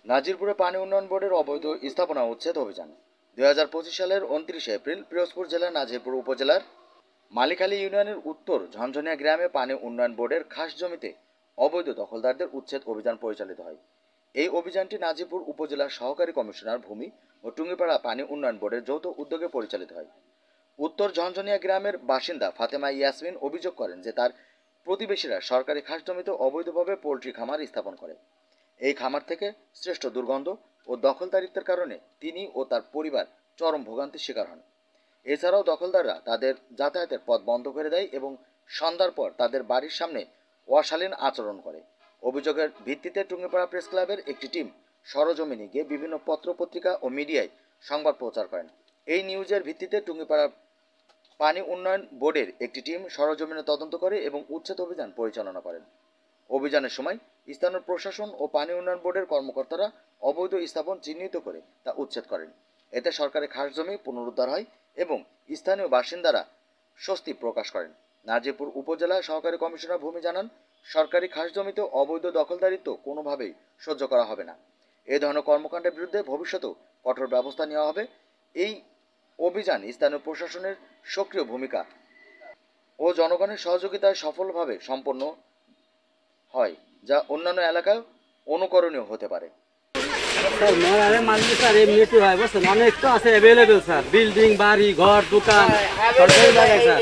নাজিরপুরে পানি উন্নয়ন বোর্ডের অবৈধ স্থাপনা উচ্ছেদ অভিযান। 2025 সালের 29 এপ্রিল পিরোজপুর জেলার নাজিরপুর উপজেলার মালিখালী ইউনিয়নের উত্তর ঝনঝনিয়া গ্রামে পানি উন্নয়ন বোর্ডের খাস জমিতে অবৈধ দখলদারদের উচ্ছেদ অভিযান পরিচালিত হয়। এই অভিযানটি নাজিরপুর উপজেলার সহকারী কমিশনার ভূমি ও টুঙ্গিপাড়া পানি উন্নয়ন বোর্ডের যৌথ উদ্যোগে পরিচালিত হয়। উত্তর ঝনঝনিয়া গ্রামের বাসিন্দা ফাতেমা ইয়াসমিন অভিযোগ করেন যে তার প্রতিবেশীরা সরকারি খাস জমিতে অবৈধভাবে পোল্ট্রি খামার স্থাপন করে। এই খামার থেকে শ্রেষ্ঠ দুর্গন্ধ ও দখলদারিত্বের কারণে তিনি ও তার পরিবার চরম ভোগান্তির শিকার হন। এছাড়াও দখলদাররা তাদের যাতায়াতের পথ বন্ধ করে দেয় এবং সন্ধ্যার পর তাদের বাড়ির সামনে অশালীন আচরণ করে। অভিযোগের ভিত্তিতে টুঙ্গিপাড়া প্রেস ক্লাবের একটি টিম সরজমিনে গিয়ে বিভিন্ন পত্রপত্রিকা ও মিডিয়ায় সংবাদ প্রচার করেন। এই নিউজের ভিত্তিতে টুঙ্গিপাড়া পানি উন্নয়ন বোর্ডের একটি টিম সরজমিনে তদন্ত করে এবং উচ্ছেদ অভিযান পরিচালনা করেন। অভিযানের সময় স্থানীয় প্রশাসন ও পানি উন্নয়ন বোর্ডের কর্মকর্তারা অবৈধ স্থাপন চিহ্নিত করে তা উচ্ছেদ করেন। এতে সরকারি খাস জমি পুনরুদ্ধার হয় এবং স্থানীয় বাসিন্দারা স্বস্তি প্রকাশ করেন। নাজিরপুর উপজেলা সহকারী কমিশনার ভূমি জানান, সরকারি খাস জমিতে অবৈধ দখলদারিত্ব কোনোভাবেই সহ্য করা হবে না। এ ধরনের কর্মকাণ্ডের বিরুদ্ধে ভবিষ্যতেও কঠোর ব্যবস্থা নেওয়া হবে। এই অভিযান স্থানীয় প্রশাসনের সক্রিয় ভূমিকা ও জনগণের সহযোগিতায় সফলভাবে সম্পন্ন হয়, যা অন্যান্য এলাকায় অনুকরণীয় হতে পারে। অনেক তো আছে অ্যাভেলেবেল স্যার, বিল্ডিং, বাড়ি, ঘর, দোকান সরকারি জায়গায় স্যার।